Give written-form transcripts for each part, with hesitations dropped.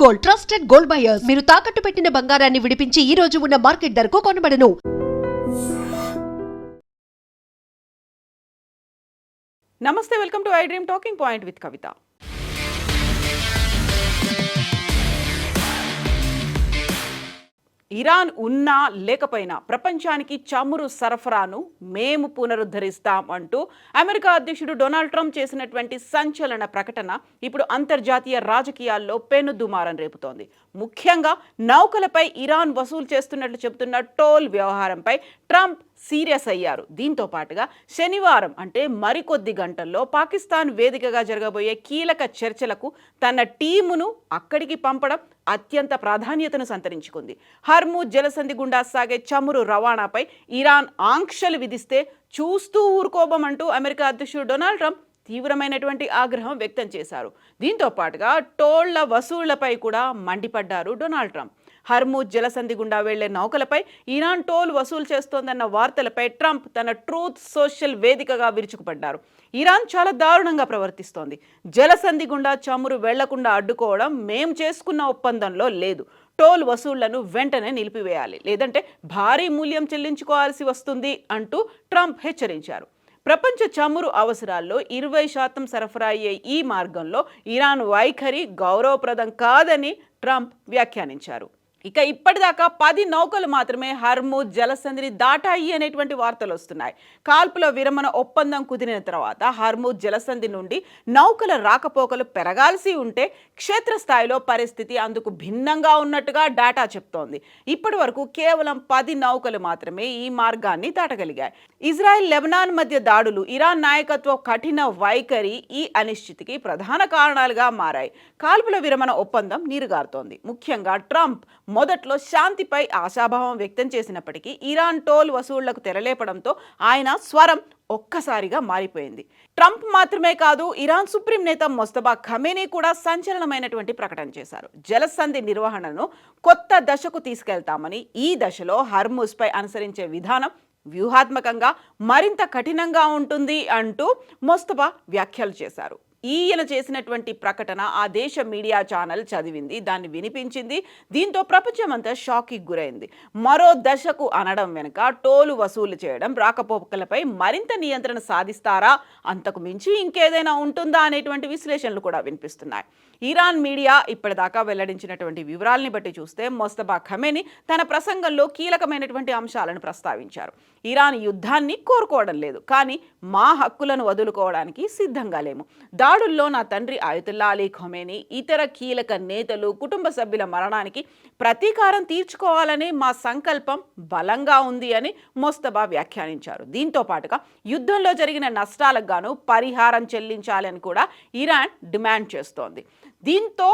Gold, trusted gold buyers. మీరు తాకట్టు పెట్టిన బంగారాన్ని విడిపించి ఈ రోజు ఉన్న మార్కెట్ ధరకు కొనబడను. నమస్తే, welcome to I dream talking point with Kavitha. Iran ఉన్నా లేకపోయినా ప్రపంచానికి చమురు సరఫరాను మేము పునరుద్ధరిస్తాం అంటూ అమెరికా అధ్యక్షుడు డొనాల్డ్ ట్రంప్ చేసినటువంటి సంచలన ప్రకటన ఇప్పుడు అంతర్జాతీయ రాజకీయాల్లో పెనుదుమారం రేపుతోంది. ముఖ్యంగా నౌకలపై ఇరాన్ వసూలు చేస్తున్నట్లు చెబుతున్న టోల్ వ్యవహారంపై ట్రంప్ సీరియస్ అయ్యారు. దీంతో పాటుగా శనివారం అంటే మరికొద్ది గంటల్లో పాకిస్తాన్ వేదికగా జరగబోయే కీలక చర్చలకు తన టీమును అక్కడికి పంపడం అత్యంత ప్రాధాన్యతను సంతరించుకుంది. హర్ముజ్ జలసంధి గుండా సాగే చమురు రవాణాపై ఇరాన్ ఆంక్షలు విధిస్తే చూస్తూ ఊరుకోబమంటూ అమెరికా అధ్యక్షుడు డొనాల్డ్ ట్రంప్ తీవ్రమైనటువంటి ఆగ్రహం వ్యక్తం చేశారు. దీంతో పాటుగా టోళ్ల వసూళ్లపై కూడా మండిపడ్డారు డొనాల్డ్ ట్రంప్. హర్ముజ్ జలసంధి గుండా వెళ్లే నౌకలపై ఇరాన్ టోల్ వసూలు చేస్తోందన్న వార్తలపై ట్రంప్ తన ట్రూత్ సోషల్ వేదికగా విరుచుకుపడ్డారు. ఇరాన్ చాలా దారుణంగా ప్రవర్తిస్తోంది. జలసంధి గుండా చమురు వెళ్లకుండా అడ్డుకోవడం మేం చేసుకున్న ఒప్పందంలో లేదు. టోల్ వసూళ్లను వెంటనే నిలిపివేయాలి, లేదంటే భారీ మూల్యం చెల్లించుకోవాల్సి వస్తుంది అంటూ ట్రంప్ హెచ్చరించారు. ప్రపంచ చమురు అవసరాల్లో 20% సరఫరా అయ్యే ఈ మార్గంలో ఇరాన్ వైఖరి గౌరవప్రదం కాదని ట్రంప్ వ్యాఖ్యానించారు. ఇక ఇప్పటిదాకా 10 నౌకలు మాత్రమే హర్ముజ్ జలసంధిని దాటాయి అనేటువంటి వార్తలు వస్తున్నాయి. కాల్పుల విరమణ ఒప్పందం కుదిరిన తర్వాత హర్ముజ్ జలసంధి నుండి నౌకల రాకపోకలు పెరగాల్సి ఉంటే క్షేత్రస్థాయిలో పరిస్థితి అందుకు భిన్నంగా ఉన్నట్టుగా డేటా చెప్తోంది. ఇప్పటి వరకు కేవలం 10 నౌకలు మాత్రమే ఈ మార్గాన్ని దాటగలిగాయి. ఇజ్రాయెల్ లెబనాన్ మధ్య దాడులు, ఇరాన్ నాయకత్వ కఠిన వైఖరి ఈ అనిశ్చితికి ప్రధాన కారణాలుగా మారాయి. కాల్పుల విరమణ ఒప్పందం నీరుగారుతోంది. ముఖ్యంగా ట్రంప్ మొదట్లో శాంతిపై ఆశాభావం వ్యక్తం చేసినప్పటికీ ఇరాన్ టోల్ వసూళ్లకు తెరలేపడంతో ఆయన స్వరం ఒక్కసారిగా మారిపోయింది. ట్రంప్ మాత్రమే కాదు, ఇరాన్ సుప్రీం నేత మొస్తఫా ఖమేనీ కూడా సంచలనమైనటువంటి ప్రకటన చేశారు. జలసంధి నిర్వహణను కొత్త దశకు తీసుకెళ్తామని, ఈ దశలో హర్ముజ్పై అనుసరించే విధానం వ్యూహాత్మకంగా మరింత కఠినంగా ఉంటుంది అంటూ మొస్తఫా వ్యాఖ్యలు చేశారు. ఈయన చేసినటువంటి ప్రకటన ఆ దేశ మీడియా ఛానల్ చదివింది, దాన్ని వినిపించింది. దీంతో ప్రపంచమంతా షాక్కి గురైంది. మరో దశకు అనడం వెనుక టోలు వసూలు చేయడం, రాకపోకలపై మరింత నియంత్రణ సాధిస్తారా, అంతకు మించి ఇంకేదైనా ఉంటుందా అనేటువంటి విశ్లేషణలు కూడా వినిపిస్తున్నాయి. ఇరాన్ మీడియా ఇప్పటిదాకా వెల్లడించినటువంటి వివరాలని బట్టి చూస్తే మొస్తఫా ఖమేనీ తన ప్రసంగంలో కీలకమైనటువంటి అంశాలను ప్రస్తావించారు. ఇరాన్ యుద్ధాన్ని కోరుకోవడం లేదు, కానీ మా హక్కులను వదులుకోవడానికి సిద్ధంగా లేము. దాడుల్లో నా తండ్రి అయతుల్లా అలీ ఖమేనీ, ఇతర కీలక నేతలు, కుటుంబ సభ్యుల మరణానికి ప్రతీకారం తీర్చుకోవాలని మా సంకల్పం బలంగా ఉంది అని మొస్తఫా వ్యాఖ్యానించారు. దీంతో పాటుగా యుద్ధంలో జరిగిన నష్టాలకు గాను పరిహారం చెల్లించాలని కూడా ఇరాన్ డిమాండ్ చేస్తోంది. దీంతో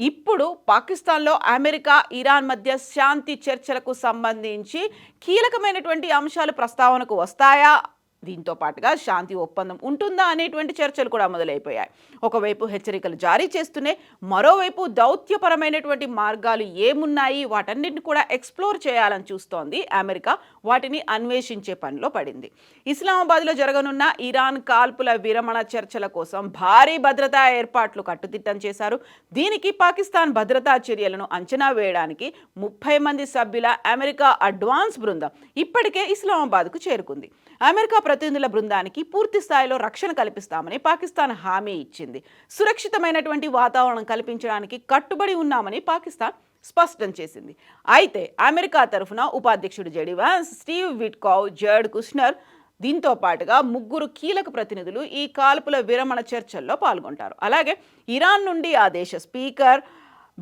ఇప్పుడు పాకిస్తాన్లో అమెరికా, ఇరాన్ మధ్య శాంతి చర్చలకు సంబంధించి కీలకమైనటువంటి అంశాలు ప్రస్తావనకు వస్తాయా, దీంతో పాటుగా శాంతి ఒప్పందం ఉంటుందా అనేటువంటి చర్చలు కూడా మొదలైపోయాయి. ఒకవైపు హెచ్చరికలు జారీ చేస్తూనే మరోవైపు దౌత్యపరమైనటువంటి మార్గాలు ఏమున్నాయి, వాటన్నిటిని కూడా ఎక్స్ప్లోర్ చేయాలని చూస్తోంది అమెరికా. వాటిని అన్వేషించే పనిలో పడింది. ఇస్లామాబాద్లో జరగనున్న ఇరాన్ కాల్పుల విరమణ చర్చల కోసం భారీ భద్రతా ఏర్పాట్లు కట్టుదిట్టం చేశారు. దీనికి పాకిస్తాన్ భద్రతా చర్యలను అంచనా వేయడానికి 30 మంది సభ్యుల అమెరికా అడ్వాన్స్ బృందం ఇప్పటికే ఇస్లామాబాద్కు చేరుకుంది. అమెరికా ప్రతినిధుల బృందానికి పూర్తి స్థాయిలో రక్షణ కల్పిస్తామని పాకిస్తాన్ హామీ ఇచ్చింది. సురక్షితమైనటువంటి వాతావరణం కల్పించడానికి కట్టుబడి ఉన్నామని పాకిస్తాన్ స్పష్టం చేసింది. అయితే అమెరికా తరఫున ఉపాధ్యక్షుడు జెడీ వాన్స్, స్టీవ్ విట్కావ్, జర్డ్ కుష్నర్, దీంతో పాటుగా 3 కీలక ప్రతినిధులు ఈ కాల్పుల విరమణ చర్చల్లో పాల్గొంటారు. అలాగే ఇరాన్ నుండి ఆ దేశ స్పీకర్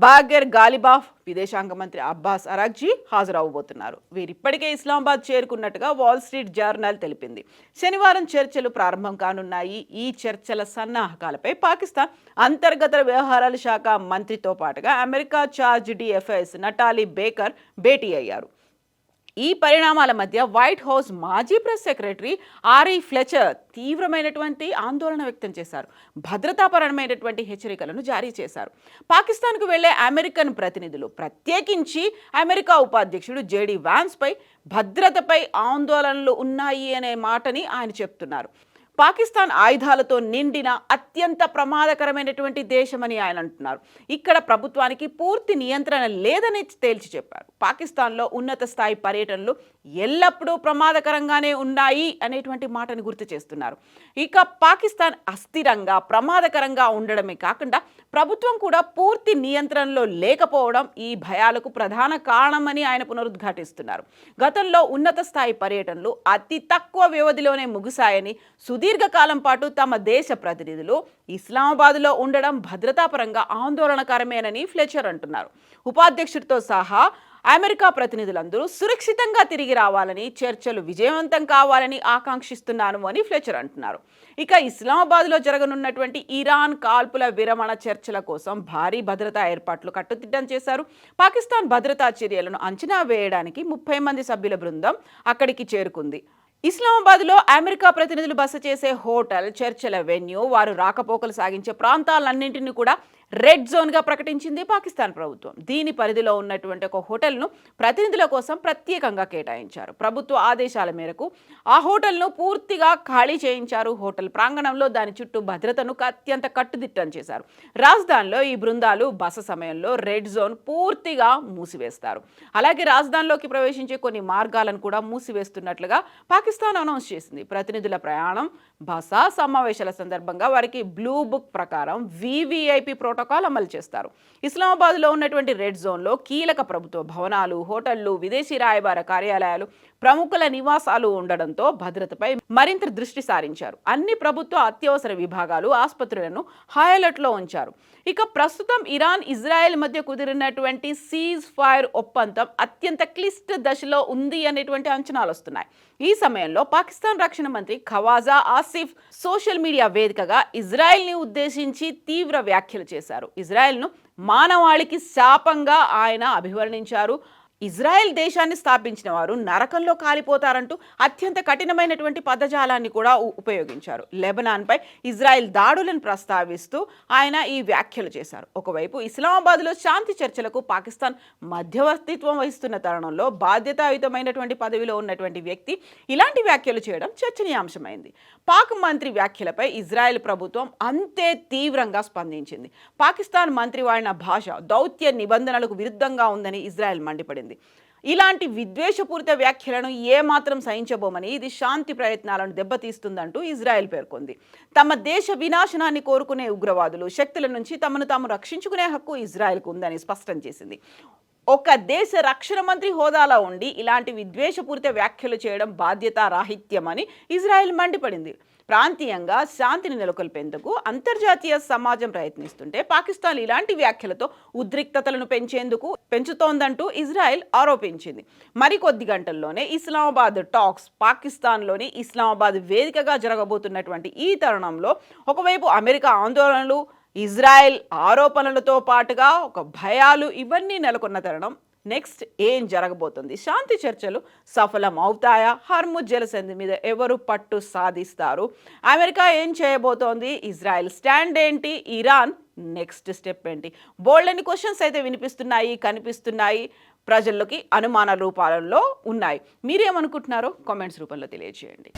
బాగెర్ గాలిబాఫ్, విదేశాంగ మంత్రి అబ్బాస్ అరాగ్జీ హాజరవబోతున్నారు. వీరిప్పటికే ఇస్లామాబాద్ చేరుకున్నట్టుగా వాల్ స్ట్రీట్ జర్నల్ తెలిపింది. శనివారం చర్చలు ప్రారంభం కానున్నాయి. ఈ చర్చల సన్నాహకాలపై పాకిస్తాన్ అంతర్గత వ్యవహారాల శాఖ మంత్రితో పాటుగా America charge d'affaires Natalie Baker భేటీ అయ్యారు. ఈ పరిణామాల మధ్య వైట్ హౌస్ మాజీ ప్రెస్ సెక్రటరీ ఆరీ ఫ్లెచర్ తీవ్రమైనటువంటి ఆందోళన వ్యక్తం చేశారు. భద్రతాపరమైనటువంటి హెచ్చరికలను జారీ చేశారు. పాకిస్తాన్కు వెళ్లే అమెరికన్ ప్రతినిధులు, ప్రత్యేకించి అమెరికా ఉపాధ్యక్షుడు జెడీ వాన్స్పై భద్రతపై ఆందోళనలు ఉన్నాయి అనే మాటని ఆయన చెప్తున్నారు. పాకిస్తాన్ ఆయుధాలతో నిండిన అత్యంత ప్రమాదకరమైనటువంటి దేశమని ఆయన అంటున్నారు. ఇక్కడ ప్రభుత్వానికి పూర్తి నియంత్రణ లేదని తేల్చి చెప్పారు. పాకిస్తాన్లో ఉన్నత స్థాయి పర్యటనలు ఎల్లప్పుడూ ప్రమాదకరంగానే ఉన్నాయి అనేటువంటి మాటను గుర్తు చేస్తున్నారు. ఇక పాకిస్తాన్ అస్థిరంగా ప్రమాదకరంగా ఉండడమే కాకుండా ప్రభుత్వం కూడా పూర్తి నియంత్రణలో లేకపోవడం ఈ భయాలకు ప్రధాన కారణమని ఆయన పునరుద్ఘాటిస్తున్నారు. గతంలో ఉన్నత స్థాయి పర్యటనలు అతి తక్కువ వ్యవధిలోనే ముగిశాయని, సుదీర్ఘకాలం పాటు తమ దేశ ప్రతినిధులు ఇస్లామాబాద్లో ఉండడం భద్రతాపరంగా ఆందోళనకరమేనని ఫ్లెచర్ అంటున్నారు. ఉపాధ్యక్షుడితో సహా అమెరికా ప్రతినిధులందరూ సురక్షితంగా తిరిగి రావాలని, చర్చలు విజయవంతం కావాలని ఆకాంక్షిస్తున్నాను అని ఫ్లెచర్ అంటున్నారు. ఇక ఇస్లామాబాద్లో జరగనున్నటువంటి ఇరాన్ కాల్పుల విరమణ చర్చల కోసం భారీ భద్రతా ఏర్పాట్లు కట్టుదిట్టం చేశారు. పాకిస్తాన్ భద్రతా చర్యలను అంచనా వేయడానికి 30 మంది సభ్యుల బృందం అక్కడికి చేరుకుంది. ఇస్లామాబాద్లో అమెరికా ప్రతినిధులు బస చేసే హోటల్, చర్చల వెన్యూ, వారు రాకపోకలు సాగించే ప్రాంతాలన్నింటినీ కూడా రెడ్ జోన్గా ప్రకటించింది పాకిస్తాన్ ప్రభుత్వం. దీని పరిధిలో ఉన్నటువంటి ఒక హోటల్ను ప్రతినిధుల కోసం ప్రత్యేకంగా కేటాయించారు. ప్రభుత్వ ఆదేశాల మేరకు ఆ హోటల్ను పూర్తిగా ఖాళీ చేయించారు. హోటల్ ప్రాంగణంలో దాని చుట్టూ భద్రతను అత్యంత కట్టుదిట్టం చేశారు. రాజధానిలో ఈ బృందాలు బస సమయంలో రెడ్ జోన్ పూర్తిగా మూసివేస్తారు. అలాగే రాజధానిలోకి ప్రవేశించే కొన్ని మార్గాలను కూడా మూసివేస్తున్నట్లుగా పాకిస్తాన్ అనౌన్స్ చేసింది. ప్రతినిధుల ప్రయాణం, బస, సమావేశాల సందర్భంగా వారికి బ్లూ బుక్ ప్రకారం VVIP ప్రోటోకాల్ అమలు చేస్తారు. ఇస్లామాబాద్లో ఉన్నటువంటి రెడ్ జోన్లో కీలక ప్రభుత్వ భవనాలు, హోటళ్లు, విదేశీ రాయబార కార్యాలయాలు, ప్రముఖుల నివాసాలు ఉండడంతో భద్రతపై మరింత దృష్టి సారించారు. అన్ని ప్రభుత్వ అత్యవసర విభాగాలు, ఆసుపత్రులను హై అలర్ట్లో ఉంచారు. ఇక ప్రస్తుతం ఇరాన్, ఇజ్రాయెల్ మధ్య కుదిరినటువంటి సీజ్ ఫైర్ ఒప్పందం అత్యంత క్లిష్ట దశలో ఉంది అనేటువంటి అంచనాలు వస్తున్నాయి. ఈ సమయంలో పాకిస్తాన్ రక్షణ మంత్రి ఖవాజా ఆసిఫ్ సోషల్ మీడియా వేదికగా ఇజ్రాయెల్ని ఉద్దేశించి తీవ్ర వ్యాఖ్యలు చేశారు. ఇజ్రాయెల్ను మానవాళికి శాపంగా ఆయన అభివర్ణించారు. ఇజ్రాయెల్ దేశాన్ని స్థాపించిన వారు నరకంలో కాలిపోతారంటూ అత్యంత కఠినమైనటువంటి పదజాలాన్ని కూడా ఉపయోగించారు. లెబనాన్పై ఇజ్రాయెల్ దాడులను ప్రస్తావిస్తూ ఆయన ఈ వ్యాఖ్యలు చేశారు. ఒకవైపు ఇస్లామాబాద్లో శాంతి చర్చలకు పాకిస్తాన్ మధ్యవర్తిత్వం వహిస్తున్న తరుణంలో బాధ్యతాయుతమైనటువంటి పదవిలో ఉన్నటువంటి వ్యక్తి ఇలాంటి వ్యాఖ్యలు చేయడం చర్చనీయాంశమైంది. పాక్ మంత్రి వ్యాఖ్యలపై ఇజ్రాయెల్ ప్రభుత్వం అంతే తీవ్రంగా స్పందించింది. పాకిస్తాన్ మంత్రి వాడిన భాష దౌత్య నిబంధనలకు విరుద్ధంగా ఉందని ఇజ్రాయెల్ మండిపడింది. ఇలాంటి విద్వేషపూరిత వ్యాఖ్యలను ఏమాత్రం సహించబోమని, ఇది శాంతి ప్రయత్నాలను దెబ్బతీస్తుందంటూ ఇజ్రాయెల్ పేర్కొంది. తమ దేశ వినాశనాన్ని కోరుకునే ఉగ్రవాదులు శక్తుల నుంచి తమను తాము రక్షించుకునే హక్కు ఇజ్రాయెల్కు ఉందని స్పష్టం చేసింది. ఒక దేశ రక్షణ మంత్రి హోదాలో ఉండి ఇలాంటి విద్వేషపూరిత వ్యాఖ్యలు చేయడం బాధ్యతారాహిత్యమని ఇజ్రాయెల్ మండిపడింది. ప్రాంతీయంగా శాంతిని నెలకొల్పేందుకు అంతర్జాతీయ సమాజం ప్రయత్నిస్తుంటే పాకిస్తాన్ ఇలాంటి వ్యాఖ్యలతో ఉద్రిక్తతలను పెంచుతోందంటూ ఇజ్రాయెల్ ఆరోపించింది. మరికొద్ది గంటల్లోనే ఇస్లామాబాద్ టాక్స్ పాకిస్తాన్లోని ఇస్లామాబాద్ వేదికగా జరగబోతున్నటువంటి ఈ తరుణంలో ఒకవైపు అమెరికా ఆందోళనలు, ఇజ్రాయెల్ ఆరోపణలతో పాటుగా ఒక భయాలు ఇవన్నీ నెలకొన్న తరుణం. నెక్స్ట్ ఏం జరగబోతుంది? శాంతి చర్చలు సఫలం అవుతాయా? హర్ముజ్ జలసంధి మీద ఎవరు పట్టు సాధిస్తారు? అమెరికా ఏం చేయబోతోంది? ఇజ్రాయెల్ స్టాండ్ ఏంటి? ఇరాన్ నెక్స్ట్ స్టెప్ ఏంటి? బోల్డెన్ని క్వశ్చన్స్ అయితే కనిపిస్తున్నాయి, ప్రజల్లోకి అనుమాన రూపాలలో ఉన్నాయి. మీరేమనుకుంటున్నారో కామెంట్స్ రూపంలో తెలియజేయండి.